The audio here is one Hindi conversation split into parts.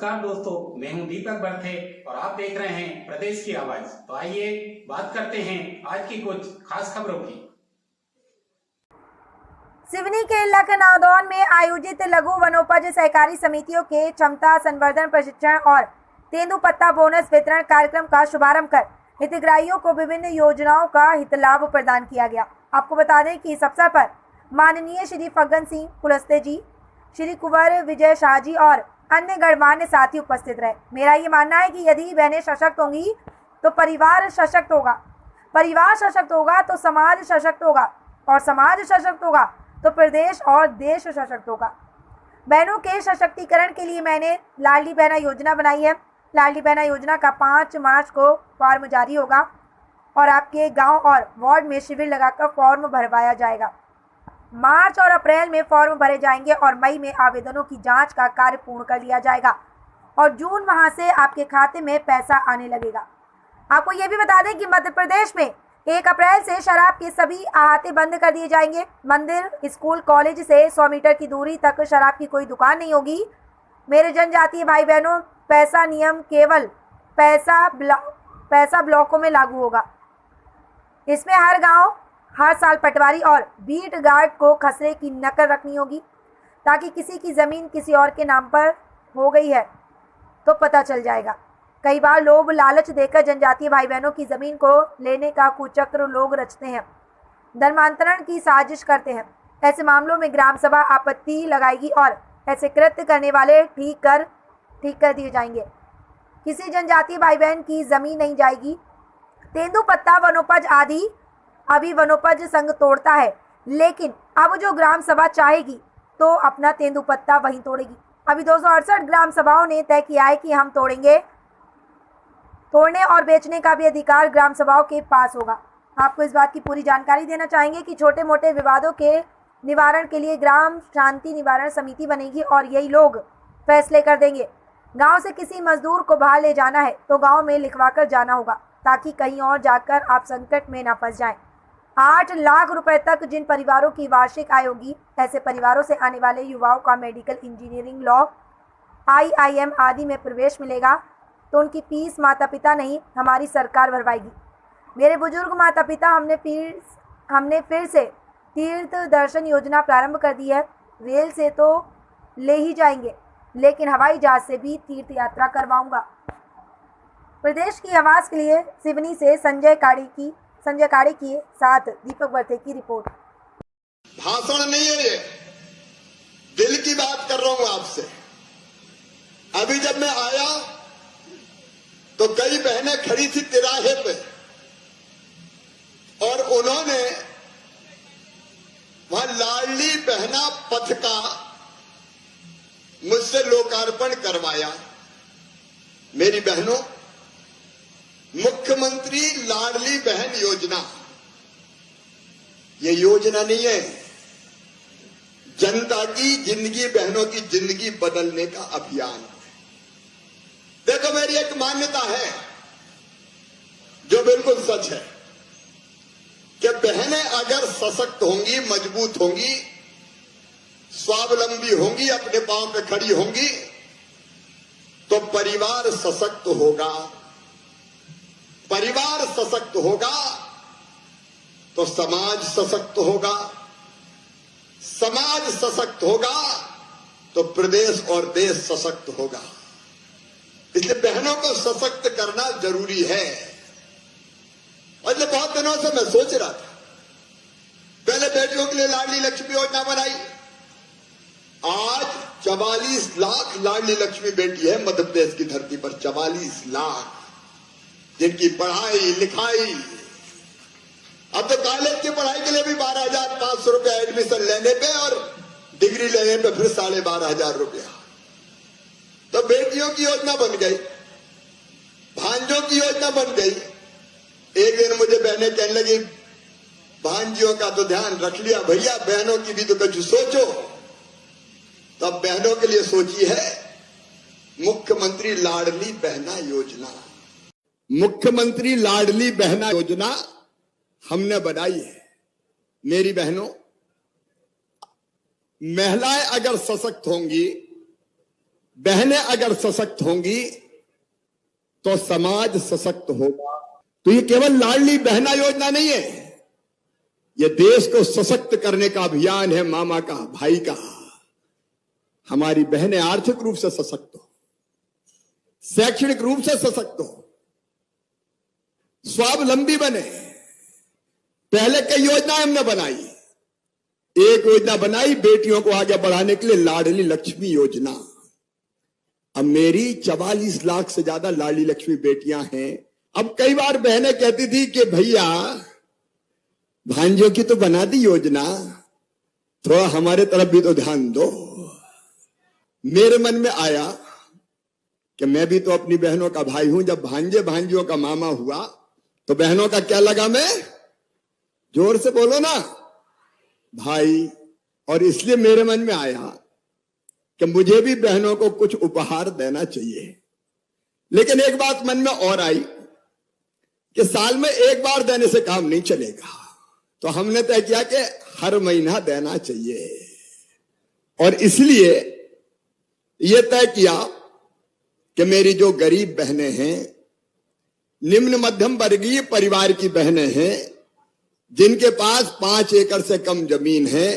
नमस्कार दोस्तों, मैं हूं दीपक बर्थे और आप देख रहे हैं प्रदेश की आवाज। तो आइए बात करते हैं आज की कुछ खास खबरों की। सिवनी के लखनौदौन में आयोजित लघु वनोपज सहकारी समितियों के क्षमता संवर्धन प्रशिक्षण और तेंदुपत्ता बोनस वितरण कार्यक्रम का शुभारंभ कर हितग्राहियों को विभिन्न योजनाओं का हित लाभ प्रदान किया गया। आपको बता दें कि इस अवसर पर माननीय श्री फग्गन सिंह कुलस्ते जी, श्री कुंवर विजय शाह जी और अन्य गणमान्य साथी उपस्थित रहे। मेरा ये मानना है कि यदि बहनें सशक्त होंगी तो परिवार सशक्त होगा, परिवार सशक्त होगा तो समाज सशक्त होगा और समाज सशक्त होगा तो प्रदेश और देश सशक्त होगा। बहनों के सशक्तिकरण के लिए मैंने लाडली बहना योजना बनाई है। लाडली बहना योजना का 5 मार्च को फॉर्म जारी होगा और आपके गांव और वार्ड में शिविर लगाकर फॉर्म भरवाया जाएगा। मार्च और अप्रैल में फॉर्म भरे जाएंगे और मई में आवेदनों की जांच का कार्य पूर्ण कर लिया जाएगा और जून माह से आपके खाते में पैसा आने लगेगा। आपको ये भी बता दें कि मध्य प्रदेश में 1 अप्रैल से शराब के सभी अहाते बंद कर दिए जाएंगे। मंदिर, स्कूल, कॉलेज से 100 मीटर की दूरी तक शराब की कोई दुकान नहीं होगी। मेरे जनजातीय भाई बहनों, पैसा नियम केवल पैसा ब्लॉकों में लागू होगा। इसमें हर गांव, हर साल पटवारी और बीट गार्ड को खसरे की नकल रखनी होगी ताकि किसी की ज़मीन किसी और के नाम पर हो गई है तो पता चल जाएगा। कई बार लोभ लालच देकर जनजातीय भाई बहनों की ज़मीन को लेने का कुचक्र लोग रचते हैं, धर्मांतरण की साजिश करते हैं। ऐसे मामलों में ग्राम सभा आपत्ति लगाएगी और ऐसे कृत्य करने वाले ठीक कर दिए जाएंगे। किसी जनजातीय भाई बहन की ज़मीन नहीं जाएगी। तेंदुपत्ता, वनोपज आदि अभी वनोपज संघ तोड़ता है, लेकिन अब जो ग्राम सभा चाहेगी तो अपना तेंदुपत्ता वहीं तोड़ेगी। अभी 268 ग्राम सभाओं ने तय किया है कि हम तोड़ेंगे। तोड़ने और बेचने का भी अधिकार ग्राम सभाओं के पास होगा। आपको इस बात की पूरी जानकारी देना चाहेंगे कि छोटे मोटे विवादों के निवारण के लिए ग्राम शांति निवारण समिति बनेगी और यही लोग फैसले कर देंगे। गांव से किसी मजदूर को बाहर ले जाना है तो गांव में लिखवा कर जाना होगा ताकि कहीं और जाकर आप संकट में ना फंस जाएं। 8 लाख रुपए तक जिन परिवारों की वार्षिक आय होगी, ऐसे परिवारों से आने वाले युवाओं का मेडिकल, इंजीनियरिंग, लॉ, IIM आदि में प्रवेश मिलेगा तो उनकी फीस माता पिता नहीं, हमारी सरकार भरवाएगी। मेरे बुजुर्ग माता पिता हमने फिर से तीर्थ दर्शन योजना प्रारंभ कर दी है। रेल से तो ले ही जाएंगे, लेकिन हवाई जहाज से भी तीर्थ यात्रा करवाऊंगा। प्रदेश की आवाज़ के लिए सिवनी से संजय काड़ी के साथ दीपक बर्थे की रिपोर्ट। भाषण नहीं है ये, दिल की बात कर रहा हूं आपसे। अभी जब मैं आया तो कई बहनें खड़ी थी तिराहे पे और उन्होंने वहां लाडली बहना पथ का मुझसे लोकार्पण करवाया। मेरी बहनों, मुख्यमंत्री लाडली बहन योजना ये योजना नहीं है, जनता की जिंदगी, बहनों की जिंदगी बदलने का अभियान है। देखो, मेरी एक मान्यता है जो बिल्कुल सच है कि बहनें अगर सशक्त होंगी, मजबूत होंगी, स्वावलंबी होंगी, अपने पांव पे खड़ी होंगी तो परिवार सशक्त होगा। परिवार सशक्त होगा तो समाज सशक्त होगा, समाज सशक्त होगा तो प्रदेश और देश सशक्त होगा। इसलिए बहनों को सशक्त करना जरूरी है। और ये बहुत दिनों से मैं सोच रहा था, पहले बेटियों के लिए लाडली लक्ष्मी योजना बनाई। आज 44 लाख लाडली लक्ष्मी बेटी है मध्य प्रदेश की धरती पर। 44 लाख जिनकी पढ़ाई लिखाई, अब तो कॉलेज की पढ़ाई के लिए भी 12,500 रुपया एडमिशन लेने पे और डिग्री लेने पे फिर 12,500 रुपया। तो बेटियों की योजना बन गई, भांजों की योजना बन गई। एक दिन मुझे बहनें कहने लगी, भांजियों का तो ध्यान रख लिया भैया, बहनों की भी तो कुछ सोचो। तब बहनों के लिए सोची है मुख्यमंत्री लाडली बहना योजना। मुख्यमंत्री लाडली बहना योजना हमने बनाई है। मेरी बहनों, महिलाएं अगर सशक्त होंगी बहनें अगर सशक्त होंगी तो समाज सशक्त होगा। तो ये केवल लाडली बहना योजना नहीं है, ये देश को सशक्त करने का अभियान है, मामा का, भाई का। हमारी बहनें आर्थिक रूप से सशक्त हो, शैक्षणिक रूप से सशक्त हो, स्वावलंबी बने। पहले कई योजनाएं हमने बनाई। एक योजना बनाई बेटियों को आगे बढ़ाने के लिए, लाडली लक्ष्मी योजना। अब मेरी 44 लाख से ज्यादा लाडली लक्ष्मी बेटियां हैं। अब कई बार बहनें कहती थी कि भैया भांजियों की तो बना दी योजना, थोड़ा हमारे तरफ भी तो ध्यान दो। मेरे मन में आया कि मैं भी तो अपनी बहनों का भाई हूं। जब भांजे भांजियों का मामा हुआ तो बहनों का क्या लगा? मैं जोर से बोलो ना, भाई। और इसलिए मेरे मन में आया कि मुझे भी बहनों को कुछ उपहार देना चाहिए। लेकिन एक बात मन में और आई कि साल में एक बार देने से काम नहीं चलेगा, तो हमने तय किया कि हर महीना देना चाहिए। और इसलिए यह तय किया कि मेरी जो गरीब बहनें हैं, निम्न मध्यम वर्गीय परिवार की बहनें हैं, जिनके पास 5 एकड़ से कम जमीन है,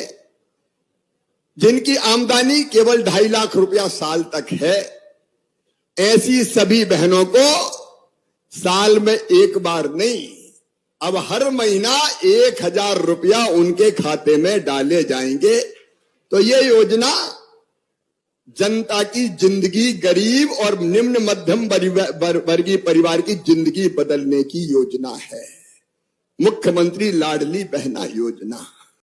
जिनकी आमदनी केवल 2.5 लाख रुपया साल तक है, ऐसी सभी बहनों को साल में एक बार नहीं, अब हर महीना 1000 रुपया उनके खाते में डाले जाएंगे। तो ये योजना जनता की जिंदगी, गरीब और निम्न मध्यम वर्गीय परिवार की जिंदगी बदलने की योजना है। मुख्यमंत्री लाडली बहना योजना।